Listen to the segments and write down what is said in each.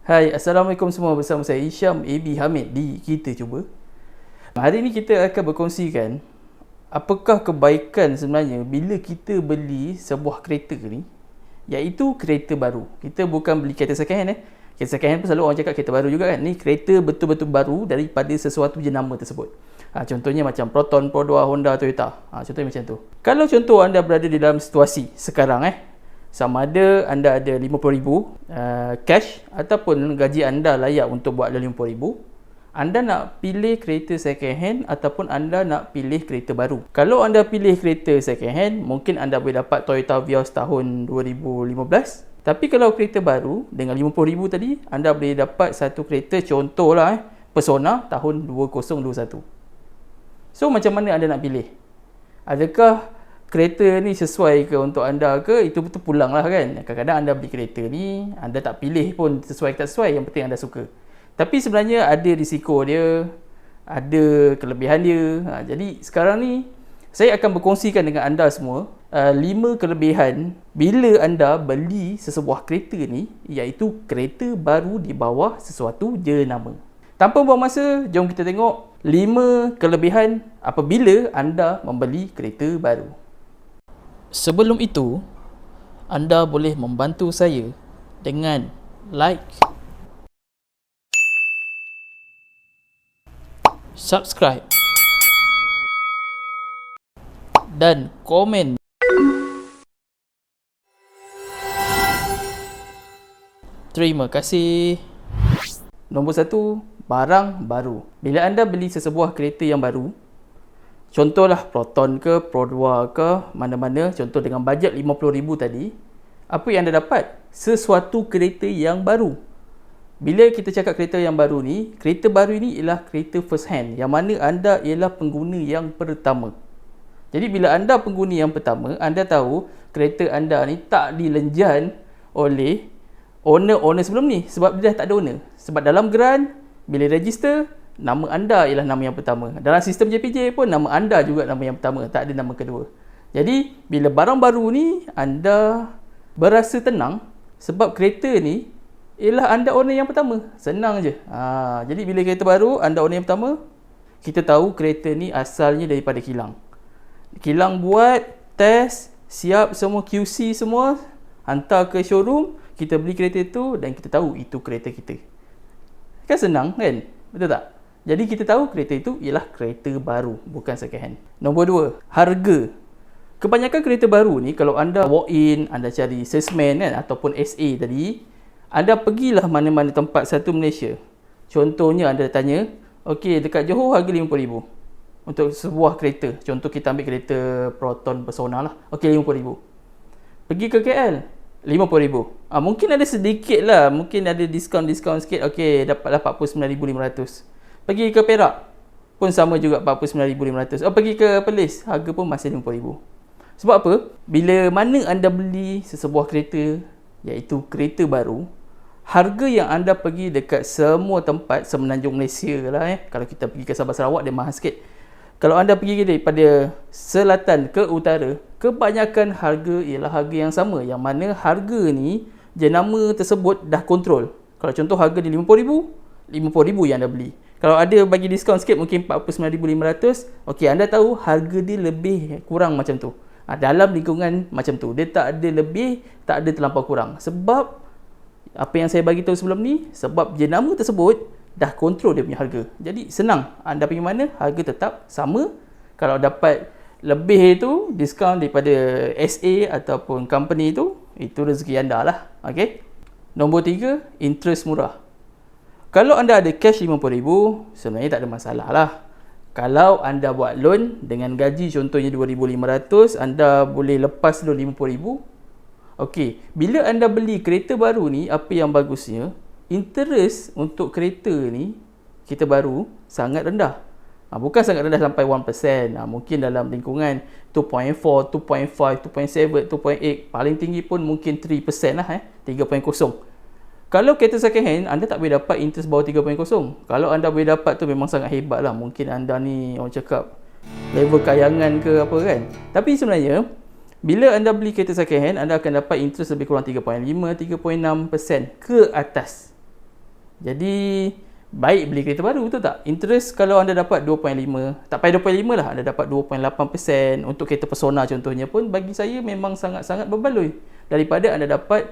Hai, Assalamualaikum semua, bersama saya Hisham AB Hamid di Kita Cuba. Hari ini kita akan berkongsikan apakah kebaikan sebenarnya bila kita beli sebuah kereta ni, iaitu kereta baru. Kita bukan beli kereta second hand. Kereta second hand pun selalu orang cakap kereta baru juga kan. Ni kereta betul-betul baru daripada sesuatu jenama tersebut. Contohnya macam Proton, Pro 2, Honda, Toyota. Contohnya macam tu. Kalau contoh anda berada di dalam situasi sekarang sama ada anda ada RM50,000 cash ataupun gaji anda layak untuk buat RM50,000, anda nak pilih kereta second hand ataupun anda nak pilih kereta baru. Kalau anda pilih kereta second hand, mungkin anda boleh dapat Toyota Vios tahun 2015. Tapi kalau kereta baru dengan RM50,000 tadi, anda boleh dapat satu kereta, contohlah Persona tahun 2021. So macam mana anda nak pilih? Adakah kereta ni sesuai ke untuk anda ke? Itu betul pulang lah kan. Kadang-kadang anda beli kereta ni, anda tak pilih pun sesuai ke tak sesuai, yang penting anda suka. Tapi sebenarnya ada risiko dia, ada kelebihan dia. Jadi sekarang ni saya akan berkongsikan dengan anda semua 5 kelebihan bila anda beli sesebuah kereta ni, iaitu kereta baru di bawah sesuatu jenama. Tanpa buang masa, jom kita tengok 5 kelebihan apabila anda membeli kereta baru. Sebelum itu, anda boleh membantu saya dengan like, subscribe dan komen. Terima kasih. Nombor 1, barang baru. Bila anda beli sesebuah kereta yang baru, contohlah Proton ke, Pro 2 ke, mana-mana, contoh dengan bajet RM50,000 tadi, apa yang anda dapat? Sesuatu kereta yang baru. Bila kita cakap kereta yang baru ni, kereta baru ini ialah kereta first hand, yang mana anda ialah pengguna yang pertama. Jadi bila anda pengguna yang pertama, anda tahu kereta anda ni tak dilenjan oleh owner sebelum ni, sebab dia dah tak ada owner. Sebab dalam geran, bila register, nama anda ialah nama yang pertama. Dalam sistem JPJ pun nama anda juga nama yang pertama, tak ada nama kedua. Jadi bila barang baru ni, anda berasa tenang sebab kereta ni ialah anda owner yang pertama. Senang je. Jadi bila kereta baru, anda owner yang pertama, kita tahu kereta ni asalnya daripada kilang. Kilang buat, test, siap semua QC semua, hantar ke showroom, kita beli kereta tu dan kita tahu itu kereta kita. Kan senang kan? Betul tak? Jadi kita tahu kereta itu ialah kereta baru, bukan second hand. Nombor 2, harga. Kebanyakan kereta baru ni, kalau anda walk in, anda cari salesman kan, ataupun SA tadi, anda pergilah mana-mana tempat satu Malaysia. Contohnya anda tanya, okey, dekat Johor harga RM50,000 untuk sebuah kereta. Contoh kita ambil kereta Proton Persona lah. Okey, RM50,000. Pergi ke KL, RM50,000. Mungkin ada sedikit lah, mungkin ada diskaun sikit. Okey, dapatlah RM49,500. Pergi ke Perak pun sama juga, RM49,500. Pergi ke Perlis, harga pun masih RM50,000. Sebab apa? Bila mana anda beli sesebuah kereta, iaitu kereta baru, harga yang anda pergi dekat semua tempat semenanjung Malaysia lah kalau kita pergi ke Sabah Sarawak, dia mahal sikit. Kalau anda pergi daripada selatan ke utara, kebanyakan harga ialah harga yang sama, yang mana harga ni jenama tersebut dah kontrol. Kalau contoh harga di RM50,000, RM50,000 yang anda beli. Kalau ada bagi diskaun sikit, mungkin RM49,500, okey, anda tahu harga dia lebih kurang macam tu. Dalam lingkungan macam tu, dia tak ada lebih, tak ada terlampau kurang. Sebab apa yang saya bagi tahu sebelum ni, sebab jenama tersebut dah kontrol dia punya harga. Jadi senang, anda pergi mana, harga tetap sama. Kalau dapat lebih itu, diskaun daripada SA ataupun company itu rezeki anda lah. Okey. Nombor 3, interest murah. Kalau anda ada cash RM50,000, sebenarnya tak ada masalah lah. Kalau anda buat loan dengan gaji contohnya RM2,500, anda boleh lepas loan RM50,000. Okey, bila anda beli kereta baru ni, apa yang bagusnya, interest untuk kereta ni, kereta baru, sangat rendah. Bukan sangat rendah sampai 1%. Mungkin dalam lingkungan 2.4, 2.5, 2.7, 2.8. Paling tinggi pun mungkin 3% lah. 3.0. Kalau kereta second hand, anda tak boleh dapat interest bawah 3.0. Kalau anda boleh dapat tu memang sangat hebat lah. Mungkin anda ni orang cakap level kayangan ke apa kan. Tapi sebenarnya bila anda beli kereta second hand, anda akan dapat interest lebih kurang 3.5, 3.6% ke atas. Jadi baik beli kereta baru, betul tak? Interest kalau anda dapat 2.5, tak payah 2.5 lah, anda dapat 2.8% untuk kereta Persona contohnya pun bagi saya memang sangat-sangat berbaloi daripada anda dapat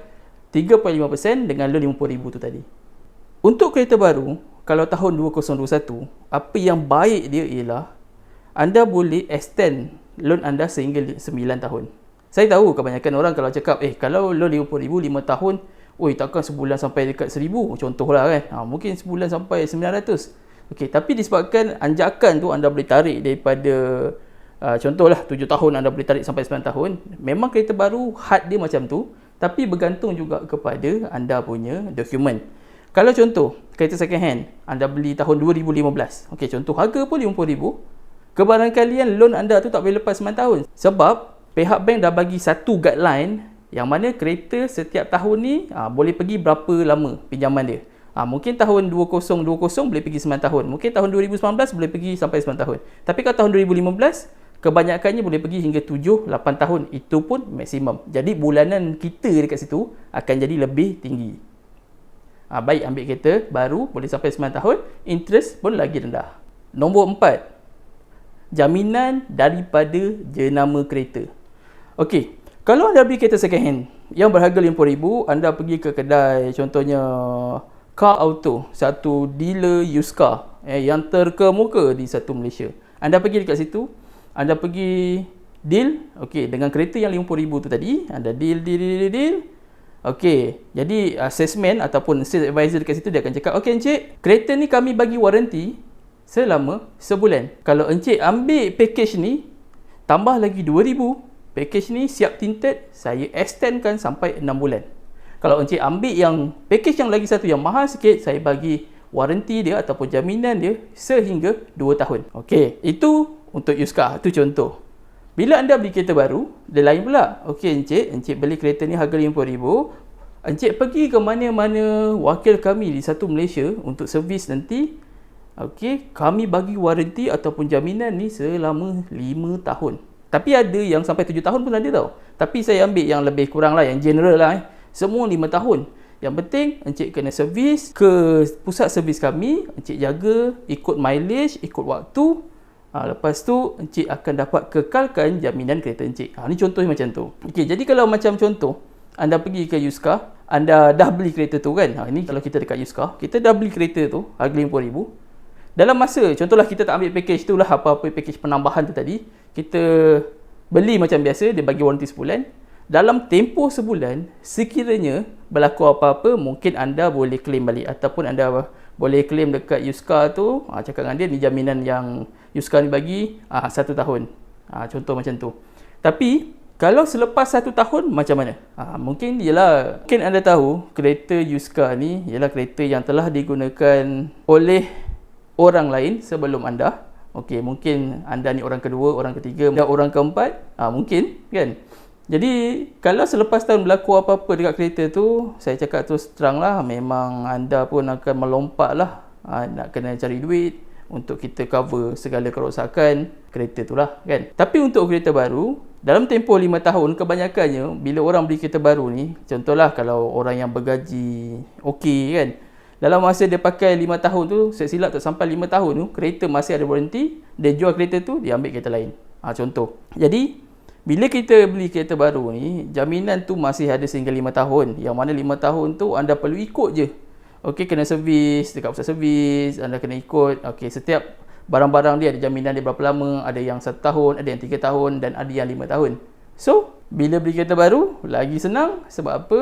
3.5% dengan loan RM50,000 tu tadi. Untuk kereta baru, kalau tahun 2021, apa yang baik dia ialah anda boleh extend loan anda sehingga 9 tahun. Saya tahu kebanyakan orang kalau cakap, kalau loan RM50,000 5 tahun, takkan sebulan sampai dekat 1,000 contohlah kan. Mungkin sebulan sampai 900. Okey, tapi disebabkan anjakan tu anda boleh tarik daripada contohlah 7 tahun anda boleh tarik sampai 9 tahun. Memang kereta baru had dia macam tu, tapi bergantung juga kepada anda punya dokumen. Kalau contoh kereta second hand anda beli tahun 2015. Okey, contoh harga pun RM50,000. Kebarangkalian loan anda tu tak boleh lepas 9 tahun. Sebab pihak bank dah bagi satu guideline yang mana kereta setiap tahun ni boleh pergi berapa lama pinjaman dia. Mungkin tahun 2020 boleh pergi 9 tahun. Mungkin tahun 2019 boleh pergi sampai 9 tahun. Tapi kalau tahun 2015, kebanyakannya boleh pergi hingga 7-8 tahun. Itu pun maksimum. Jadi bulanan kita dekat situ akan jadi lebih tinggi. Baik ambil kereta baru boleh sampai 9 tahun, interest pun lagi rendah. Nombor 4, jaminan daripada jenama kereta. Okey, kalau anda beli kereta second hand yang berharga RM50,000, anda pergi ke kedai contohnya Car Auto, satu dealer used car yang terkemuka di satu Malaysia. Anda pergi dekat situ, anda pergi deal, okey, dengan kereta yang RM50,000 tu tadi, anda deal. Okey, jadi salesman ataupun sales advisor dekat situ dia akan cakap, okey encik, kereta ni kami bagi waranti selama sebulan. Kalau encik ambil package ni, tambah lagi RM2,000, package ni siap tinted, saya extendkan sampai 6 bulan. Kalau encik ambil yang package yang lagi satu yang mahal sikit, saya bagi waranti dia ataupun jaminan dia sehingga 2 tahun. Okey, itu untuk used car, itu contoh. Bila anda beli kereta baru, dia lain pula. Okey encik beli kereta ni harga RM50,000. Encik pergi ke mana-mana wakil kami di satu Malaysia untuk servis nanti. Okey, kami bagi waranti ataupun jaminan ni selama 5 tahun. Tapi ada yang sampai 7 tahun pun ada tau. Tapi saya ambil yang lebih kurang lah, yang general lah. Semua 5 tahun. Yang penting, encik kena servis ke pusat servis kami. Encik jaga, ikut mileage, ikut waktu. Lepas tu, encik akan dapat kekalkan jaminan kereta encik. Ni contohnya macam tu. Okey, jadi kalau macam contoh, anda pergi ke used car, anda dah beli kereta tu kan. Ini kalau kita dekat used car, kita dah beli kereta tu, harga RM50,000. Dalam masa, contohlah kita tak ambil package tu lah, apa-apa package penambahan tu tadi, kita beli macam biasa, dia bagi waranti sebulan. Dalam tempoh sebulan, sekiranya berlaku apa-apa, mungkin anda boleh claim balik ataupun anda boleh claim dekat used car tu. Cakap dengan dia, ni jaminan yang used car ni bagi 1 tahun. Contoh macam tu. Tapi kalau selepas 1 tahun macam mana? Mungkin anda tahu kereta used car ni ialah kereta yang telah digunakan oleh orang lain sebelum anda. Okey, mungkin anda ni orang kedua, orang ketiga, dan orang keempat. Mungkin kan. Jadi kalau selepas tahun berlaku apa-apa dekat kereta tu, saya cakap terus terang lah, memang anda pun akan melompat lah. Nak kena cari duit untuk kita cover segala kerosakan kereta tu lah kan. Tapi untuk kereta baru, dalam tempoh 5 tahun, kebanyakannya bila orang beli kereta baru ni, contohlah kalau orang yang bergaji okey kan, dalam masa dia pakai 5 tahun tu, saya silap tak sampai 5 tahun tu, kereta masih ada waranti, dia jual kereta tu, dia ambil kereta lain. Contoh. Jadi bila kita beli kereta baru ni, jaminan tu masih ada sehingga 5 tahun. Yang mana 5 tahun tu anda perlu ikut je. Okey, kena servis dekat pusat servis, anda kena ikut. Okey, setiap barang-barang dia ada jaminan dia berapa lama, ada yang 1 tahun, ada yang 3 tahun dan ada yang 5 tahun. So, bila beli kereta baru, lagi senang sebab apa?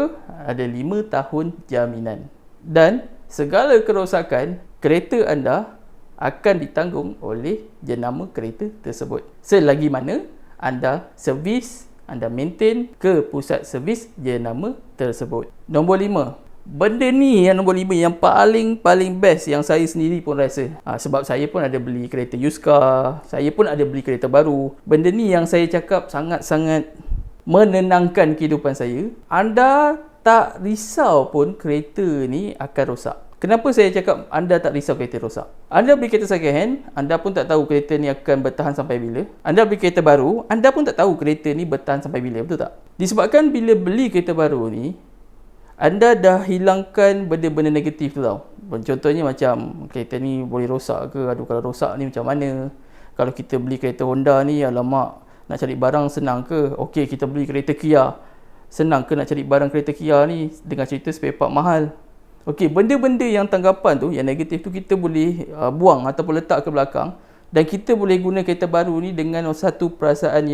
Ada 5 tahun jaminan. Dan segala kerosakan kereta anda akan ditanggung oleh jenama kereta tersebut. Selagi mana anda servis, anda maintain ke pusat servis jenama tersebut. Nombor 5. Benda ni yang nombor 5 yang paling best yang saya sendiri pun rasa. Sebab saya pun ada beli kereta used car, saya pun ada beli kereta baru. Benda ni yang saya cakap sangat-sangat menenangkan kehidupan saya. Anda tak risau pun kereta ni akan rosak. Kenapa saya cakap anda tak risau kereta rosak? Anda beli kereta second hand, anda pun tak tahu kereta ni akan bertahan sampai bila. Anda beli kereta baru, anda pun tak tahu kereta ni bertahan sampai bila, betul tak? Disebabkan bila beli kereta baru ni, anda dah hilangkan benda-benda negatif tu tau. Contohnya macam kereta ni boleh rosak ke, aduh kalau rosak ni macam mana, kalau kita beli kereta Honda ni, alamak nak cari barang senang ke, okey kita beli kereta Kia, senang ke nak cari barang kereta Kia ni dengan cerita spare part mahal. Okey, benda-benda yang tanggapan tu, yang negatif tu kita boleh buang ataupun letak ke belakang, dan kita boleh guna kereta baru ni dengan satu perasaan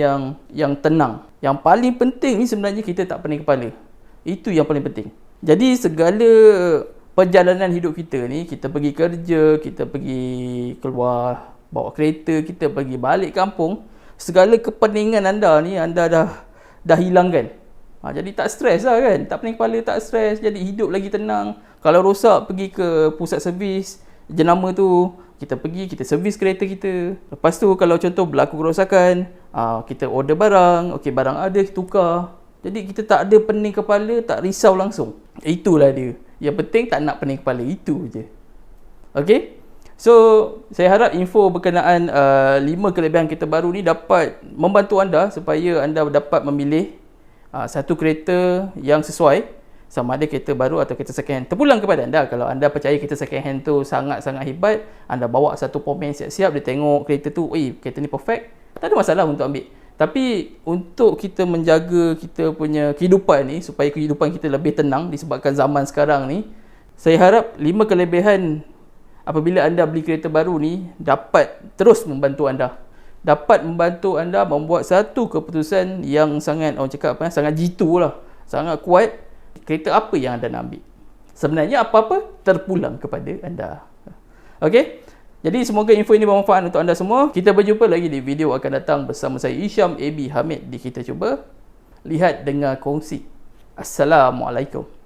yang tenang. Yang paling penting ni sebenarnya kita tak pening kepala. Itu yang paling penting. Jadi segala perjalanan hidup kita ni, kita pergi kerja, kita pergi keluar bawa kereta, kita pergi balik kampung, segala kepeningan anda ni anda dah hilangkan. Jadi tak stres lah kan, tak pening kepala, tak stres, jadi hidup lagi tenang. Kalau rosak, pergi ke pusat servis jenama tu, kita pergi, kita servis kereta kita. Lepas tu kalau contoh berlaku kerosakan, kita order barang, okey barang ada, kita tukar. Jadi kita tak ada pening kepala, tak risau langsung. Itulah dia. Yang penting tak nak pening kepala, itu je. Okey? So, saya harap info berkenaan 5 kelebihan kereta baru ni dapat membantu anda supaya anda dapat memilih satu kereta yang sesuai, sama ada kereta baru atau kereta second hand. Terpulang kepada anda. Kalau anda percaya kereta second hand tu sangat-sangat hebat, anda bawa satu pomen siap-siap, dia tengok kereta tu, kereta ni perfect, tak ada masalah untuk ambil. Tapi untuk kita menjaga kita punya kehidupan ni, supaya kehidupan kita lebih tenang disebabkan zaman sekarang ni, saya harap 5 kelebihan apabila anda beli kereta baru ni dapat terus membantu anda. Dapat membantu anda membuat satu keputusan yang sangat, orang cakap apa, sangat jitu lah, sangat kuat. Kereta apa yang anda nak ambil. Sebenarnya apa-apa terpulang kepada anda. Okey? Jadi semoga info ini bermanfaat untuk anda semua. Kita berjumpa lagi di video akan datang bersama saya Isham AB Hamid di Kita Cuba. Lihat, dengar, kongsi. Assalamualaikum.